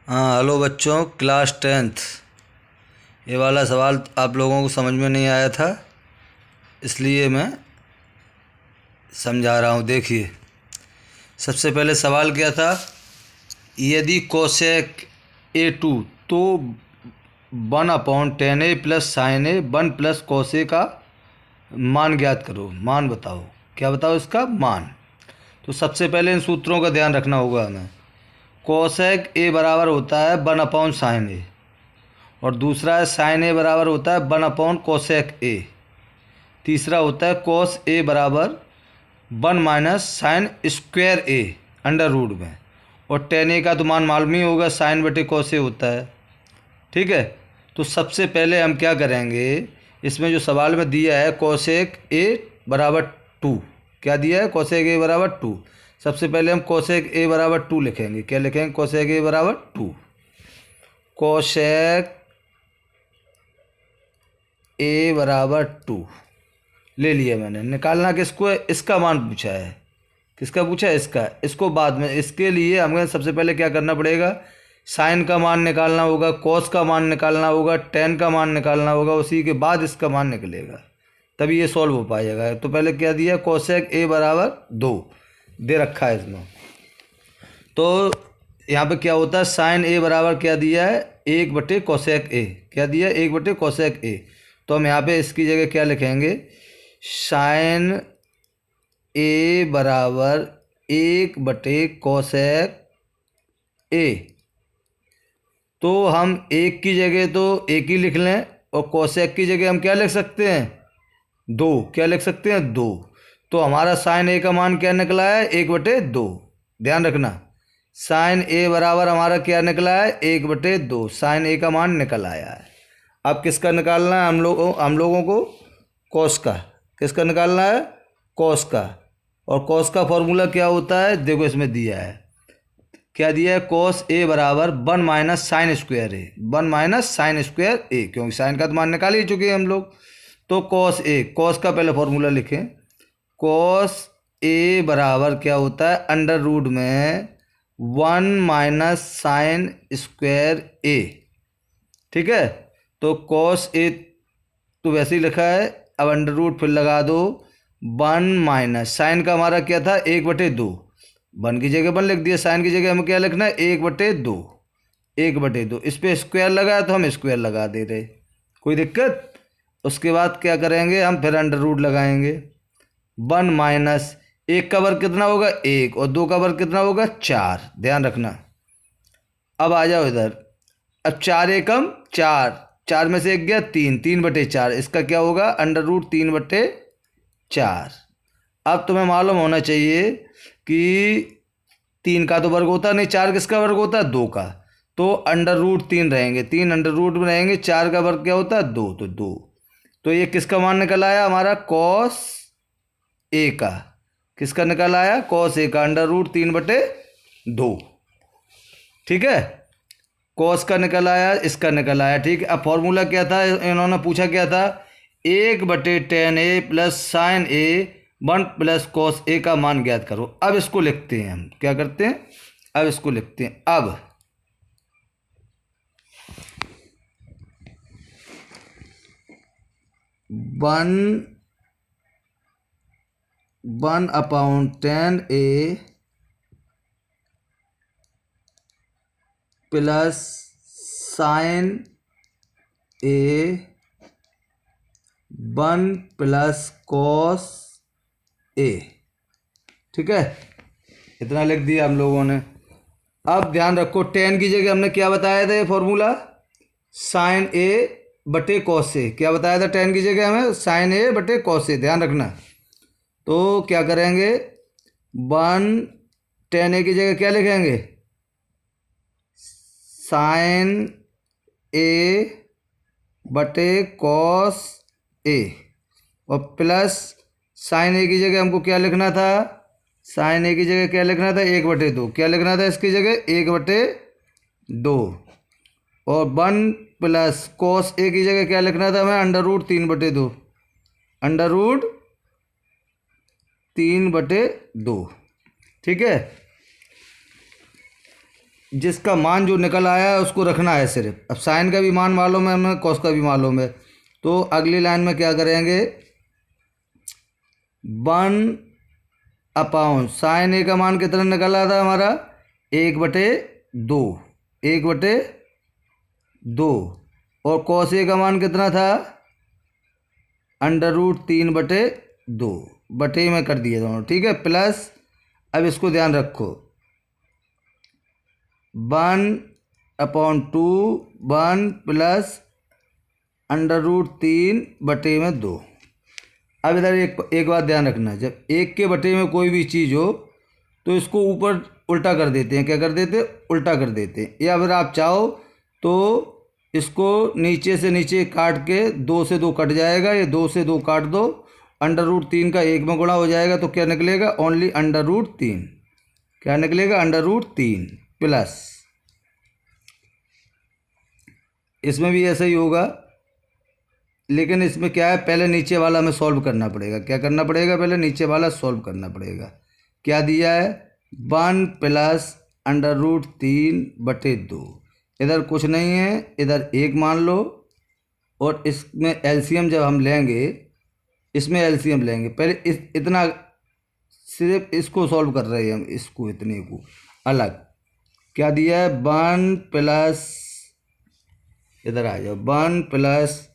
हाँ हेलो बच्चों, class 10th। ये वाला सवाल आप लोगों को समझ में नहीं आया था, इसलिए मैं समझा रहा हूँ। देखिए, सबसे पहले सवाल क्या था। यदि कोसेक A2 तो 1/10A प्लस साइन ए 1 प्लस कोसे का मान ज्ञात करो। मान बताओ, क्या बताओ इसका मान। तो सबसे पहले इन सूत्रों का ध्यान रखना होगा हमें। कोसेक ए बराबर होता है 1/sin A, और दूसरा है साइन ए बराबर होता है 1/कोसेक ए। तीसरा होता है कोस ए बराबर 1 minus sine square A under root में। और टेन ए का तो मान मालूम ही होगा, साइन बटे कोस ए होता है। ठीक है, तो सबसे पहले हम क्या करेंगे, इसमें जो सवाल में दिया है कोसेक ए बराबर 2, क्या दिया है कोसेक ए बराबर 2। सबसे पहले हम कोसेक ए बराबर 2 लिखेंगे। क्या लिखेंगे, कोसेक ए बराबर 2। कोसेक ए बराबर 2 ले लिया मैंने। निकालना किसको है, इसका मान पूछा है। किसका पूछा है, इसका। इसको बाद में, इसके लिए हमें सबसे पहले क्या करना पड़ेगा, साइन का मान निकालना होगा, कॉस का मान निकालना होगा, टेन का मान निकालना होगा। उसी के बाद इसका मान निकलेगा, तभी ये सॉल्व हो पाएगा। तो पहले क्या दिया, कोसेक ए बराबर 2 दे रखा है इसमें। तो यहाँ पे क्या होता है, साइन ए बराबर क्या दिया है, 1/कोसेक ए। क्या दिया है, 1/कोसेक ए। तो हम यहाँ पे इसकी जगह क्या लिखेंगे, साइन ए बराबर 1/कोसेक ए। तो हम एक की जगह तो एक ही लिख लें, और कोसेक की जगह हम क्या लिख सकते हैं, 2। क्या लिख सकते हैं, 2। तो हमारा साइन ए का मान क्या निकला है, 1/2। ध्यान रखना, साइन ए बराबर हमारा क्या निकला है, 1/2। साइन ए का मान निकल आया है। अब किसका निकालना है, हम लोगों को कॉस का। किसका निकालना है, कॉस का। और कॉस का फॉर्मूला क्या होता है, देखो इसमें दिया है। क्या दिया है, कॉस ए बराबर 1 माइनस साइन स्क्वायर ए। 1 माइनस साइन स्क्वायर ए, क्योंकि साइन का तो मान निकाल ही चुके हैं हम लोग। तो कॉस ए, कॉस का पहले फॉर्मूला लिखें। कॉस ए बराबर क्या होता है, अंडर रूट में 1 माइनस साइन स्क्वायर ए। ठीक है, तो कॉस ए तो वैसे ही लिखा है, अब अंडर रूट फिर लगा दो। 1 माइनस साइन का हमारा क्या था, 1/2। 1 की जगह 1 लिख दिया, साइन की जगह हमें क्या लिखना है, 1/2। 1/2 इस पर स्क्वायर लगाया तो हम स्क्वायर लगा दे रहे, कोई दिक्कत। उसके बाद क्या करेंगे, हम फिर अंडर रूट लगाएंगे। 1 माइनस 1 का वर्ग कितना होगा, 1, और 2 का वर्ग कितना होगा, 4। ध्यान रखना। अब आ जाओ इधर। अब 4 एकम 4, 4 में से 1 गया 3, 3/4। इसका क्या होगा, अंडर रूट 3/4। अब तुम्हें मालूम होना चाहिए कि 3 का तो वर्ग होता नहीं, 4 किसका वर्ग होता है, 2 का। तो अंडर रूट 3 रहेंगे, 3 अंडर रूट में रहेंगे। 4 का वर्ग क्या होता है, 2, तो 2। तो ये किसका मान निकल आया हमारा, कॉस ए का। किसका निकल आया, कॉस ए का, अंडर रूट 3/2। ठीक है, कॉस का निकल आया, इसका निकल आया। ठीक है, अब फॉर्मूला क्या था, इन्होंने पूछा क्या था, 1/10A plus sign A 1 plus cos A का मान ज्ञात करो। अब इसको लिखते हैं हम, क्या करते हैं, अब इसको लिखते हैं। अब 1/10A plus sign A 1 plus cos A. ठीक है, इतना लिख दिया हम लोगों ने। अब ध्यान रखो, 10 की जगह हमने क्या बताया था, फॉर्मूला साइन ए बटे कॉस ए। क्या बताया था 10 की जगह हमें, साइन ए बटे कॉस ए। ध्यान रखना। तो क्या करेंगे, 10A की जगह क्या लिखेंगे, साइन ए बटे कॉस ए, और प्लस साइन ए की जगह हमको क्या लिखना था, साइन ए की जगह क्या लिखना था, 1/2। क्या लिखना था इसकी जगह, 1/2। और 1 प्लस कॉस ए की जगह क्या लिखना था हमें, अंडर रूट 3/2। Under root 3/2। ठीक है, जिसका मान जो निकल आया है उसको रखना है सिर्फ। अब साइन का भी मान मालूम है हमें, कॉस का भी मालूम है, तो अगली लाइन में क्या करेंगे, 1/, साइन ए का मान कितना निकल आया था हमारा, 1/2, 1/2, और कॉस ए का मान कितना था, √3/2, बटे में कर दिए दोनों, ठीक है, प्लस। अब इसको ध्यान रखो, 1/2, 1 प्लस √3/2। अब इधर एक बात ध्यान रखना, जब 1 के बटे में कोई भी चीज़ हो तो इसको ऊपर उल्टा कर देते हैं, क्या कर देते हैं, उल्टा कर देते हैं। या फिर आप चाहो तो इसको नीचे से नीचे काट के 2 से 2 कट जाएगा, ये 2 से 2 काट दो, √3 का 1 में गुणा हो जाएगा, तो क्या निकलेगा, ओनली √3, क्या निकलेगा, √3 प्लस। इसमें भी ऐसा ही होगा, लेकिन इसमें क्या है, पहले नीचे वाला हमें सॉल्व करना पड़ेगा। क्या करना पड़ेगा, पहले नीचे वाला सॉल्व करना पड़ेगा। क्या दिया है, 1 प्लस √3/2, इधर कुछ नहीं है, इधर 1 मान लो, और इसमें एलसीएम जब हम लेंगे, इसमें एलसीएम लेंगे, पहले इतना सिर्फ इसको सॉल्व कर रहे हैं हम, इसको इतने को अलग। क्या दिया है, 1 प्लस, इधर आ जाओ, 1 प्लस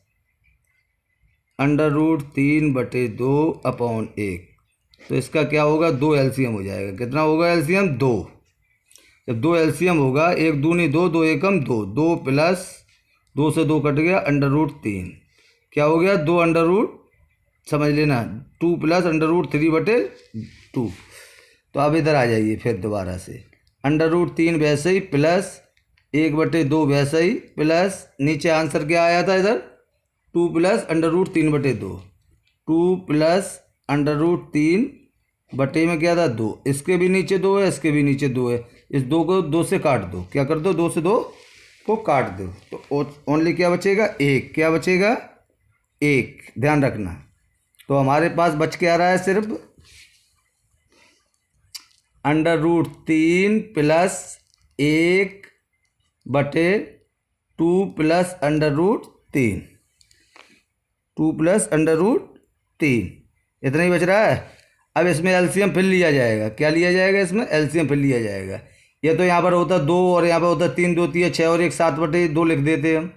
√3/2/1, तो इसका क्या होगा, 2 एलसीएम हो जाएगा। कितना होगा एलसीएम, 2। जब 2 एलसीएम होगा, 1 दूनी 2, 2 एकम 2, 2 प्लस 2 से 2 कट गया, √3, क्या हो गया, 2 समझ लेना, 2 प्लस √3/2। तो अब इधर आ जाइए फिर दोबारा से, √3 वैसे ही, प्लस 1/2 वैसे ही, प्लस नीचे आंसर क्या आया था इधर, 2 प्लस √3/2, 2 प्लस √3 बटे में क्या था, 2, इसके भी नीचे 2 है, इसके भी नीचे 2 है, इस 2 को 2 से काट दो, क्या कर दो, 2 से 2 को काट दो, तो ओनली क्या बचेगा, 1, क्या बचेगा, 1, ध्यान रखना। तो हमारे पास बच के आ रहा है सिर्फ √3 प्लस 1/2 प्लस √3, 2 प्लस √3, इतना ही बच रहा है। अब इसमें एलसीएम फिर लिया जाएगा, क्या लिया जाएगा, इसमें एलसीएम फिर लिया जाएगा। ये तो यहाँ पर होता 2 और यहाँ पर होता 3, 2 3 6 और 1 7/2 लिख देते हम,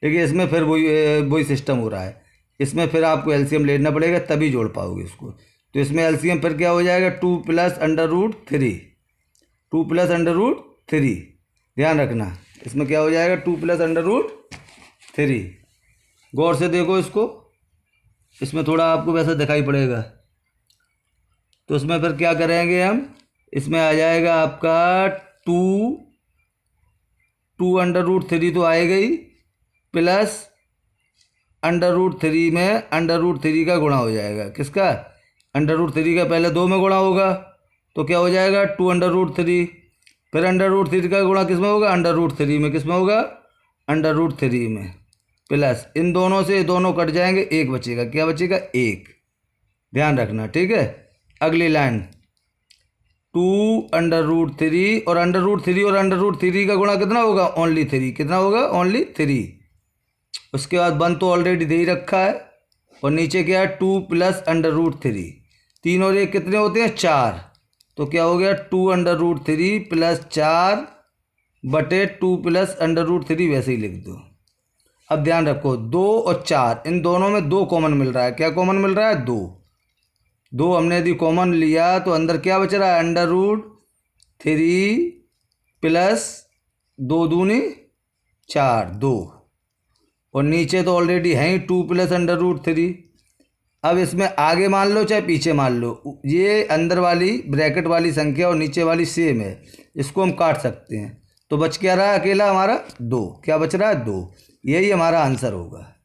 लेकिन इसमें फिर वही सिस्टम हो रहा है। इसमें फिर आपको एलसीएम लेना पड़ेगा, तभी जोड़ पाओगे इसको। तो इसमें एलसीएम फिर क्या हो जाएगा, 2 प्लस √3, 2 प्लस √3, ध्यान रखना, इसमें क्या हो जाएगा, 2 प्लस √3। गौर से देखो इसको, इसमें थोड़ा आपको वैसा दिखाई पड़ेगा। तो इसमें फिर क्या करेंगे हम, इसमें आ जाएगा आपका 2 √3 तो आएगा ही, प्लस √3 में √3 का गुणा हो जाएगा, किसका, √3 का पहले 2 में गुणा होगा, तो क्या हो जाएगा, 2 √3, फिर √3 का गुणा किस में होगा, √3 में, किस में होगा, √3 में, प्लस इन दोनों से दोनों कट जाएंगे, 1 बचेगा, क्या बचेगा, 1, ध्यान रखना, ठीक है। अगली लाइन, 2 √3 और √3 का गुणा कितना होगा, ओनली 3, कितना होगा, ओनली 3। उसके बाद 1 तो ऑलरेडी दे ही रखा है, और नीचे क्या है, 2 प्लस √3, 3 और 1 कितने होते हैं, 4, तो क्या हो गया, 2 √3 प्लस 4/2 प्लस √3 वैसे ही लिख दो। अब ध्यान रखो, 2 और 4, इन दोनों में 2 कॉमन मिल रहा है, क्या कॉमन मिल रहा है, 2 हमने यदि कॉमन लिया तो अंदर क्या बच रहा है, √3 प्लस 2 दूनी 4, 2, और नीचे तो ऑलरेडी है ही 2 प्लस √3। अब इसमें आगे मान लो चाहे पीछे मान लो, ये अंदर वाली ब्रैकेट वाली संख्या और नीचे वाली सेम है, इसको हम काट सकते हैं। तो बच क्या रहा है, अकेला हमारा 2, क्या बच रहा है, 2, यही हमारा आंसर होगा।